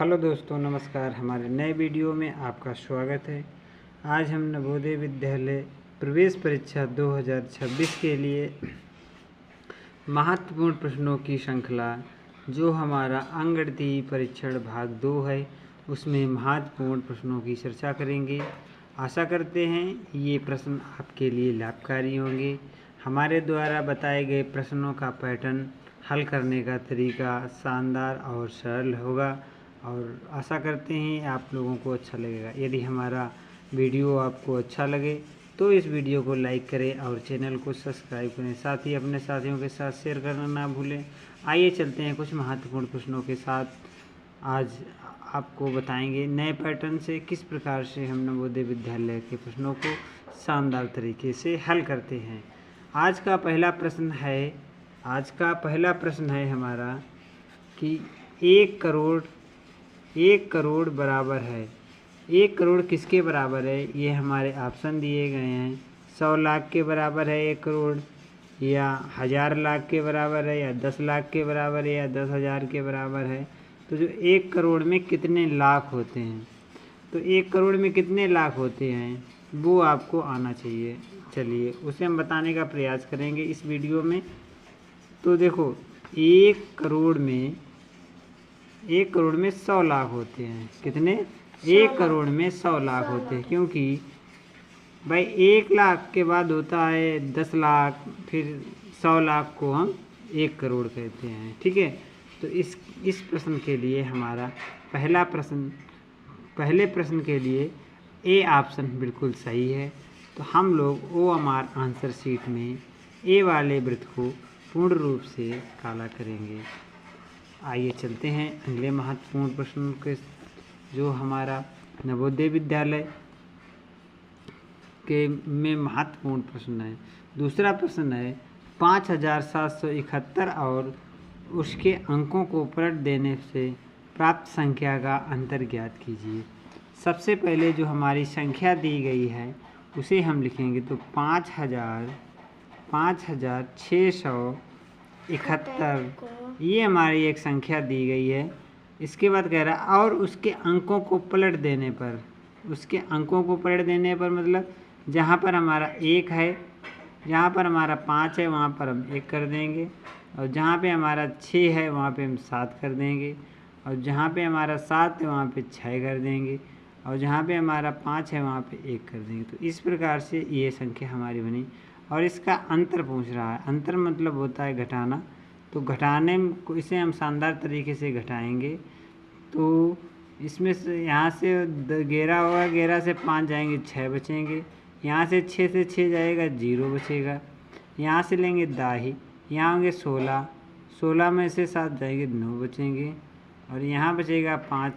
Hello दोस्तों, नमस्कार। हमारे नए वीडियो में आपका स्वागत है। आज हम नवोदय विद्यालय प्रवेश परीक्षा 2026 के लिए महत्वपूर्ण प्रश्नों की श्रृंखला जो हमारा अंकगणितीय परीक्षण भाग 2 है, उसमें महत्वपूर्ण प्रश्नों की चर्चा करेंगे। आशा करते हैं ये प्रश्न आपके लिए लाभकारी होंगे। हमारे द्वारा बताए गए प्रश्नों का पैटर्न, हल करने का तरीका शानदार और सरल होगा और आशा करते हैं आप लोगों को अच्छा लगेगा। यदि हमारा वीडियो आपको अच्छा लगे तो इस वीडियो को लाइक करें और चैनल को सब्सक्राइब करें। साथ ही अपने साथियों के साथ शेयर करना ना भूलें। आइए चलते हैं कुछ महत्वपूर्ण प्रश्नों के साथ। आज आपको बताएंगे नए पैटर्न से किस प्रकार से हम नवोदय विद्यालय के प्रश्नों को शानदार तरीके से हल करते हैं। आज का पहला प्रश्न है हमारा कि 1 करोड़ बराबर है। 1 करोड़ किसके बराबर है? ये हमारे ऑप्शन दिए गए हैं। 100 लाख के बराबर है 1 करोड़, या 1000 लाख के बराबर है, या 10 लाख के बराबर है, या 10,000 के बराबर है। तो जो 1 करोड़ में कितने लाख होते हैं, तो 1 करोड़ में कितने लाख होते हैं वो आपको आना चाहिए। चलिए उसे हम बताने का प्रयास करेंगे इस वीडियो में। तो देखो, 1 करोड़ में 100 लाख होते हैं। कितने? 1 करोड़ में 100 लाख होते हैं, क्योंकि भाई 1 लाख के बाद होता है 10 लाख, फिर 100 लाख को हम 1 करोड़ कहते हैं। ठीक है, तो इस प्रश्न के लिए हमारा पहले प्रश्न के लिए ए ऑप्शन बिल्कुल सही है। तो हम लोग OMR आंसर शीट में ए वाले वृत्त को पूर्ण रूप से काला करेंगे। आइए चलते हैं अगले महत्वपूर्ण प्रश्न के, जो हमारा नवोदय विद्यालय के में महत्वपूर्ण प्रश्न है। दूसरा प्रश्न है 5771 और उसके अंकों को पलट देने से प्राप्त संख्या का अंतर ज्ञात कीजिए। सबसे पहले जो हमारी संख्या दी गई है उसे हम लिखेंगे। तो 5671 ये हमारी एक संख्या दी गई है। इसके बाद कह रहा है और उसके अंकों को पलट देने पर, मतलब जहाँ पर हमारा 1 है, जहाँ पर हमारा 5 है वहाँ पर हम 1 कर देंगे, और जहाँ पे हमारा 6 है वहाँ पे हम 7 कर देंगे, और जहाँ पे हमारा 7 है वहाँ पे 6 कर देंगे, और जहाँ पे हमारा 5 है वहाँ पे 1 कर देंगे। तो इस प्रकार से ये संख्या हमारी बनी। और इसका अंतर पूछ रहा है। अंतर मतलब होता है घटाना। तो घटाने को इसे हम शानदार तरीके से घटाएंगे। तो इसमें से यहाँ से 11 होगा, 11 से 5 जाएंगे 6 बचेंगे, यहाँ से 6 से 6 जाएगा 0 बचेगा, यहाँ से लेंगे दाही, यहाँ होंगे 16, 16 में से 7 जाएंगे 9 बचेंगे, और यहाँ बचेगा 5,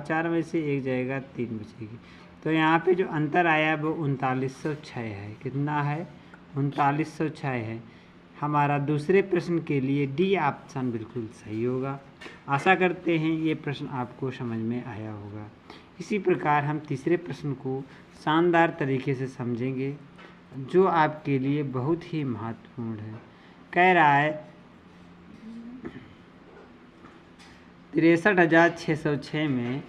4 में से 1 जाएगा 3 बचेगी। तो यहाँ पे जो अंतर आया वो 3906 है। कितना है? 3906 है। हमारा दूसरे प्रश्न के लिए डी ऑप्शन बिल्कुल सही होगा। आशा करते हैं ये प्रश्न आपको समझ में आया होगा। इसी प्रकार हम तीसरे प्रश्न को शानदार तरीके से समझेंगे, जो आपके लिए बहुत ही महत्वपूर्ण है। कह रहा है 63,606 में,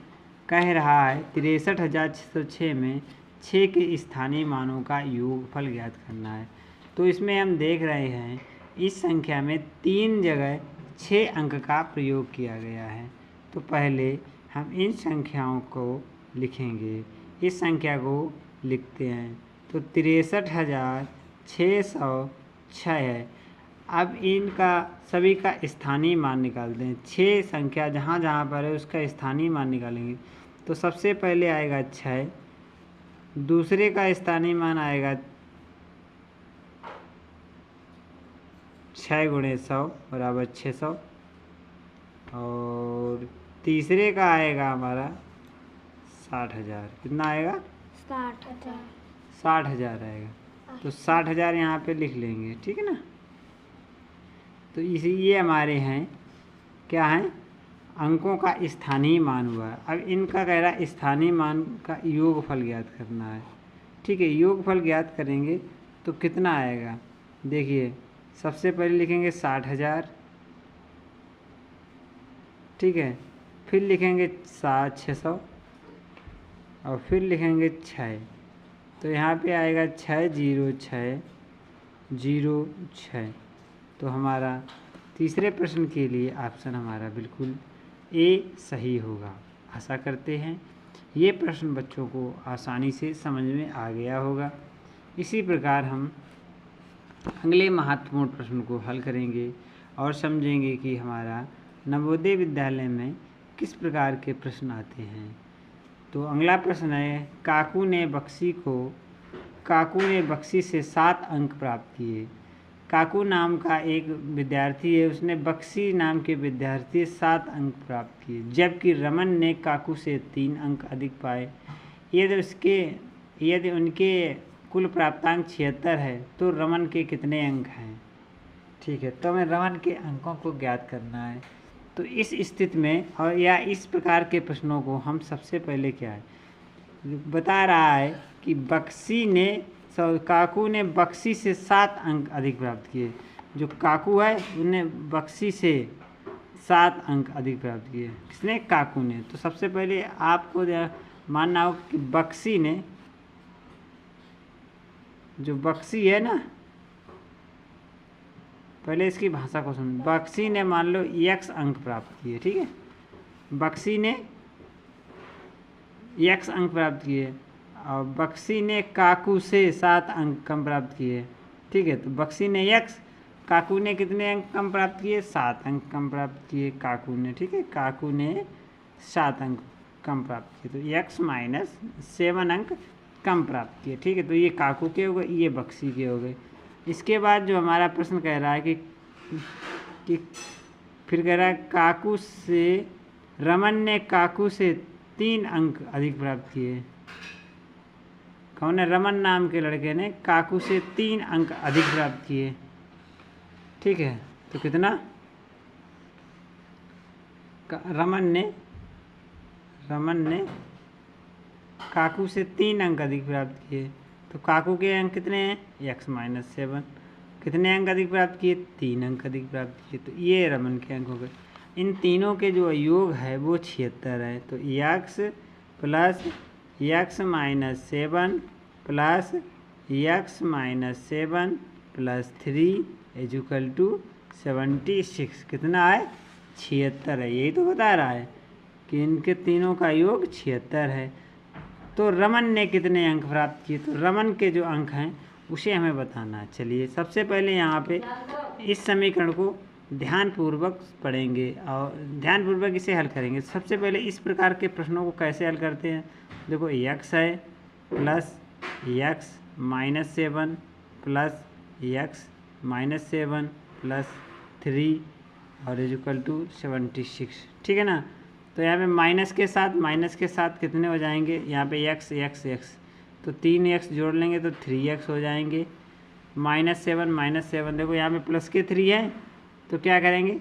कह रहा है 63,606 में 6 के स्थानीय मानों का योगफल ज्ञात करना है। तो इसमें हम देख रहे हैं इस संख्या में 3 जगह 6 अंक का प्रयोग किया गया है। तो पहले हम इन संख्याओं को लिखेंगे। इस संख्या को लिखते हैं। तो 63,606 है। अब इनका सभी का स्थानीय मान निकालते हैं। 6 संख्या जहाँ जहाँ पर है उसका स्थानीय मान निकालेंगे। तो सबसे पहले आएगा 6, दूसरे का स्थानीय मान आएगा 6 × 100 बराबर 600, और तीसरे का आएगा हमारा 60,000। कितना आएगा? 60,000 आएगा। तो 60,000 यहाँ पे लिख लेंगे। ठीक है ना। तो ये हमारे हैं, क्या हैं? अंकों का स्थानीय मान हुआ। अब इनका कह रहा है स्थानीय मान का योगफल ज्ञात करना है। ठीक है, योगफल ज्ञात करेंगे तो कितना आएगा? देखिए, सबसे पहले लिखेंगे 60,000। ठीक है, फिर लिखेंगे 600 और फिर लिखेंगे 6। तो यहाँ पे आएगा 60606। तो हमारा तीसरे प्रश्न के लिए ऑप्शन हमारा बिल्कुल ए सही होगा। आशा करते हैं ये प्रश्न बच्चों को आसानी से समझ में आ गया होगा। इसी प्रकार हम अगले महत्वपूर्ण प्रश्न को हल करेंगे और समझेंगे कि हमारा नवोदय विद्यालय में किस प्रकार के प्रश्न आते हैं। तो अगला प्रश्न है, काकू ने बख्शी से 7 अंक प्राप्त किए। काकू नाम का एक विद्यार्थी है, उसने बख्शी नाम के विद्यार्थी 7 अंक प्राप्त किए, जबकि रमन ने काकू से 3 अंक अधिक पाए। यदि उनके कुल प्राप्तांक 76 है तो रमन के कितने अंक हैं। ठीक है, तो हमें रमन के अंकों को ज्ञात करना है। तो इस स्थिति में और या इस प्रकार के प्रश्नों को हम सबसे पहले क्या है बता रहा है कि काकू ने बख्शी से 7 अंक अधिक प्राप्त किए। जो काकू है उन्हें बख्शी से 7 अंक अधिक प्राप्त किए। किसने? काकू ने। तो सबसे पहले आपको मानना हो कि बख्शी ने, जो बख्शी है ना, पहले इसकी भाषा को सुन। बख्शी ने मान लो x अंक प्राप्त किए। ठीक है, बख्शी ने x अंक प्राप्त किए और बख्शी ने काकू से 7 अंक कम प्राप्त किए। ठीक है, तो बख्शी ने x, काकू ने कितने अंक कम प्राप्त किए? 7 अंक कम प्राप्त किए काकू ने। ठीक है, काकू ने 7 अंक कम प्राप्त किए, तो x माइनस 7 अंक कम प्राप्त किए। ठीक है, तो ये काकू के हो गए, ये बख्शी के हो गए। इसके बाद जो हमारा प्रश्न कह रहा है कि फिर कह रहा है रमन ने काकू से 3 अंक अधिक प्राप्त किए। कौन है? रमन नाम के लड़के ने काकू से 3 अंक अधिक प्राप्त किए। ठीक है, तो कितना? रमन ने काकू से 3 अंक अधिक प्राप्त किए। तो काकू के अंक कितने हैं? x minus 7। कितने अंक अधिक प्राप्त किए? 3 अंक अधिक प्राप्त किए। तो ये रमन के अंक हो गए। इन तीनों के जो योग है वो 76 है। तो x plus x minus 7 plus x minus 7 plus 3 equal to 76। कितना है? 76 है। यही तो बता रहा है कि इनके तीनों का योग 76 है। तो रमन ने कितने अंक प्राप्त किए? तो रमन के जो अंक हैं उसे हमें बताना है। चलिए सबसे पहले यहाँ पे इस समीकरण को ध्यानपूर्वक पढ़ेंगे और ध्यानपूर्वक इसे हल करेंगे। सबसे पहले इस प्रकार के प्रश्नों को कैसे हल करते हैं? देखो x है plus x minus 7 plus x minus 7 plus 3 और इजुकल टू 76। ठीक है ना। तो यहाँ पे माइनस के साथ कितने हो जाएंगे? यहाँ पे x तो 3x जोड़ लेंगे तो 3x हो जाएंगे। माइनस 7 देखो यहाँ पे प्लस के 3 है तो क्या करेंगे?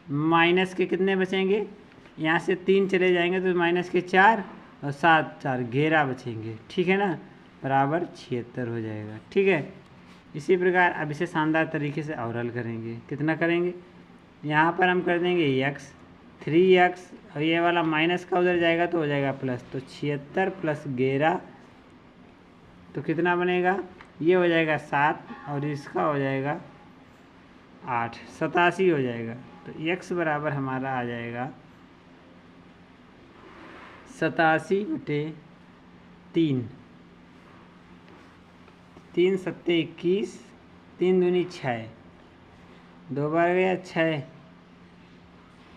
माइनस के कितने बचेंगे? यहाँ से 3 चले जाएंगे तो माइनस के 4 और 7 4 11 बचेंगे। ठीक है ना, बराबर 76 हो जाएगा। ठीक है, इसी प्रकार अब इसे शानदार तरीके से और हल करेंगे। कितना करेंगे? यहाँ पर हम कर देंगे x 3x और ये वाला माइनस का उधर जाएगा तो हो जाएगा प्लस। तो 76 प्लस 11 तो कितना बनेगा? ये हो जाएगा 7 और इसका हो जाएगा 8, 87 हो जाएगा। तो x बराबर हमारा आ जाएगा 87/3। 3 सत्ते 21, 3 दूनी 6, 2 बार गया 6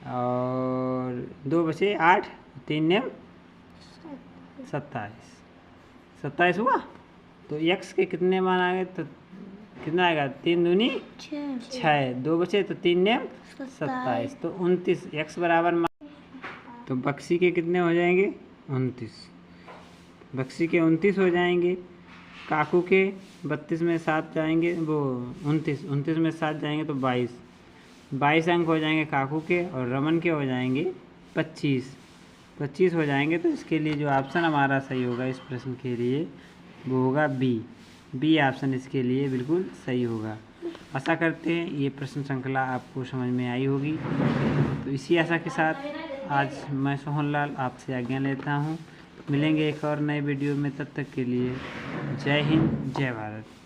और 2 बचे 8, 3 ने 27 हुआ। तो x के कितने मान आ गए? तो कितना आएगा? 3 दूनी 6, 2 बचे तो 3 ने 27, तो 29। x बराबर तो बख्शी के कितने हो जाएंगे? 29। बख्शी के 29 हो जाएंगे। काकू के 32 में 7 जाएंगे, वो 29 में 7 जाएंगे तो 22 अंक हो जाएंगे काकू के और रमन के हो जाएंगे 25 हो जाएंगे। तो इसके लिए जो ऑप्शन हमारा सही होगा इस प्रश्न के लिए वो होगा बी ऑप्शन इसके लिए बिल्कुल सही होगा। आशा करते हैं ये प्रश्न श्रृंखला आपको समझ में आई होगी। तो इसी आशा के साथ आज मैं सोहनलाल आपसे आज्ञा लेता हूँ। मिलेंगे एक और नए वीडियो में, तब तक के लिए जय हिंद जय भारत।